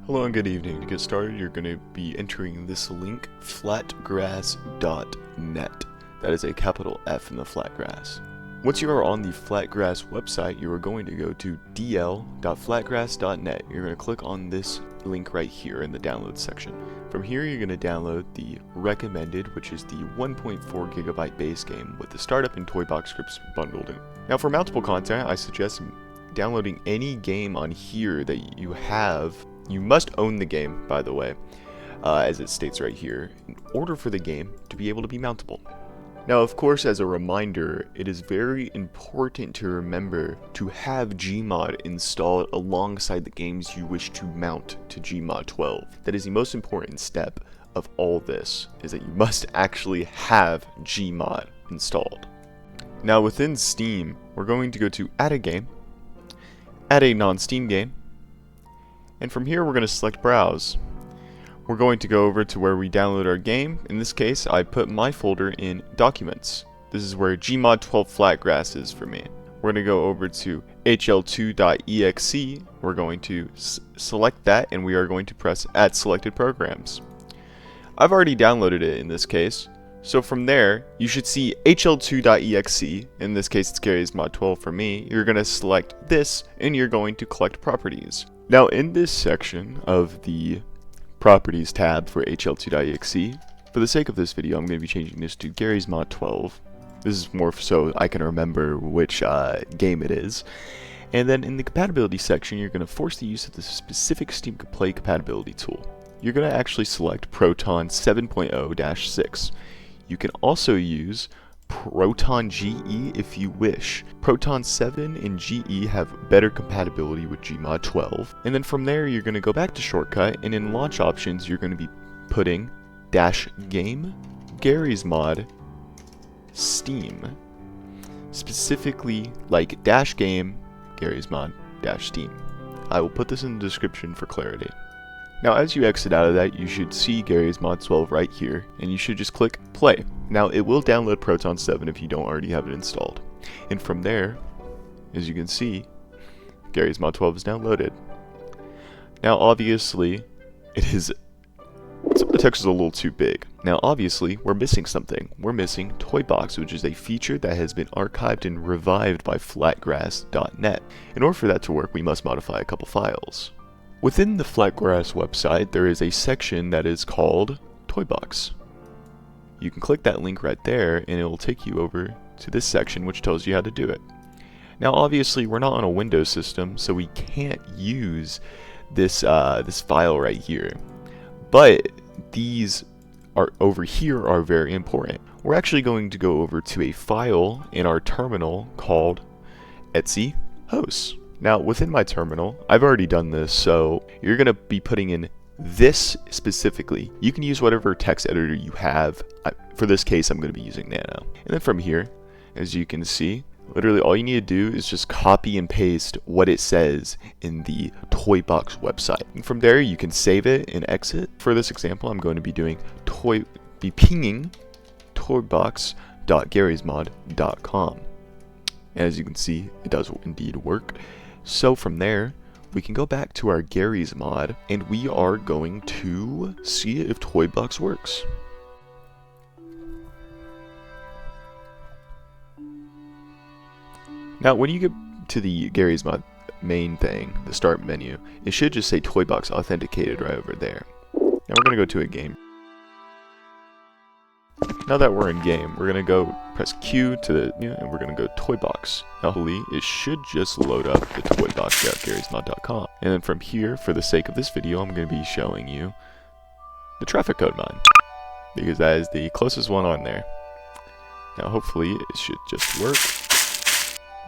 Hello and good evening. To get started, you're going to be entering this link, flatgrass.net. That is a capital F in the flatgrass. Once you are on the flatgrass website, you are going to go to dl.flatgrass.net. You're going to click on this link right here in the download section. From here, you're going to download the recommended, which is the 1.4 gigabyte base game with the startup and Toybox scripts bundled in. Now, for mountable content, I suggest downloading any game on here that you have. You must own the game, by the way, as it states right here, in order for the game to be able to be mountable. Now, of course, as a reminder, it is very important to remember to have gmod installed alongside the games you wish to mount to gmod 12. That is the most important step of all this, is that you must actually have gmod installed. Now, within Steam, we're going to go to Add a Game, Add a non-Steam game, and from here we're going to select Browse. We're going to go over to where we download our game. In this case, I put my folder in Documents. This is where gmod 12 flatgrass is for me. We're going to go over to hl2.exe. We're going to select that, and we are going to press Add Selected Programs. I've already downloaded it in this case. So from there, you should see hl2.exe. In this case, it's Garry's Mod 12 for me. You're going to select this, and you're going to collect properties. Now, in this section of the Properties tab for hl2.exe, for the sake of this video, I'm going to be changing this to Garry's Mod 12. This is more so I can remember which game it is. And then in the compatibility section, you're going to force the use of the specific Steam Play compatibility tool. You're going to actually select Proton 7.0-6. You can also use Proton GE if you wish. Proton 7 and GE have better compatibility with gmod 12. And then from there, you're going to go back to shortcut, and in launch options, you're going to be putting -game, Garry's Mod, Steam. Specifically like -game, Garry's Mod, -Steam. I will put this in the description for clarity. Now, as you exit out of that, you should see Garry's Mod 12 right here, and you should just click Play. Now, it will download Proton 7 if you don't already have it installed. And from there, as you can see, Garry's Mod 12 is downloaded. Now, obviously, some of the text is a little too big. Now, obviously, we're missing something. We're missing Toybox, which is a feature that has been archived and revived by flatgrass.net. In order for that to work, we must modify a couple files. Within the Flatgrass website, there is a section that is called Toybox. You can click that link right there, and it will take you over to this section, which tells you how to do it. Now, obviously, we're not on a Windows system, so we can't use this file right here. But these are over here are very important. We're actually going to go over to a file in our terminal called etc hosts. Now, within my terminal, I've already done this, so you're going to be putting in this specifically. You can use whatever text editor you have. For this case, I'm going to be using Nano. And then from here, as you can see, literally all you need to do is just copy and paste what it says in the Toybox website. And from there, you can save it and exit. For this example, I'm going to be pinging toybox.garrysmod.com. As you can see, it does indeed work. So from there, we can go back to our Garry's Mod, and we are going to see if Toybox works. Now, when you get to the Garry's Mod main thing, the start menu, it should just say Toybox authenticated right over there. Now we're going to go to a game. Now that we're in game, we're going to go press Q to the, and we're going to go Toybox. Now, hopefully, it should just load up the toybox.garrysmod.com. And then from here, for the sake of this video, I'm going to be showing you the traffic code mod, because that is the closest one on there. Now, hopefully, it should just work.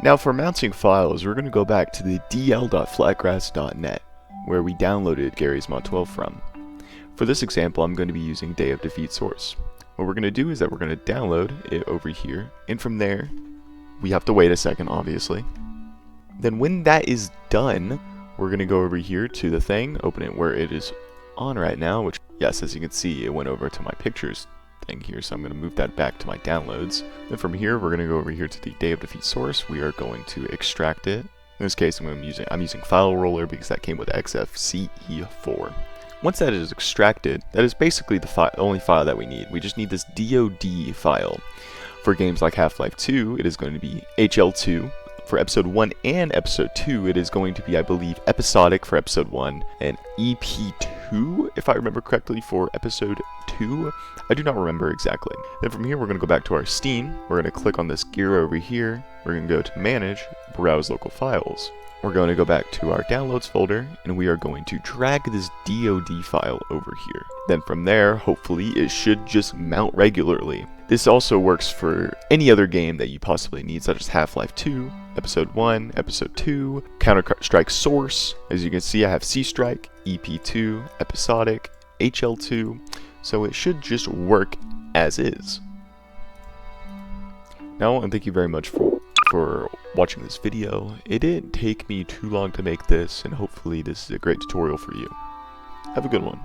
Now, for mounting files, we're going to go back to the dl.flatgrass.net, where we downloaded Garry's Mod 12 from. For this example, I'm going to be using Day of Defeat source. What we're going to do is that we're going to download it over here, and from there, we have to wait a second, obviously. Then when that is done, we're going to go over here to the thing, open it where it is on right now, which, yes, as you can see, it went over to my pictures thing here, so I'm going to move that back to my downloads. Then from here, we're going to go over here to the Day of Defeat source. We are going to extract it, In this case, I'm using file roller because that came with XFCE4. Once that is extracted, that is basically the only file that we need. We just need this DOD file. For games like Half-Life 2, it is going to be HL2. For Episode 1 and Episode 2, it is going to be, I believe, Episodic for Episode 1, and EP2, if I remember correctly, for Episode 2. I do not remember exactly. Then from here, we're going to go back to our Steam. We're going to click on this gear over here. We're going to go to Manage, Browse Local Files. We're going to go back to our Downloads folder, and we are going to drag this DOD file over here. Then from there, hopefully, it should just mount regularly. This also works for any other game that you possibly need, such as Half-Life 2, Episode 1, Episode 2, Counter-Strike Source. As you can see, I have C-Strike, EP2, Episodic, HL2, so it should just work as is. Now, I want to thank you very much for watching this video. It didn't take me too long to make this, and hopefully this is a great tutorial for you. Have a good one.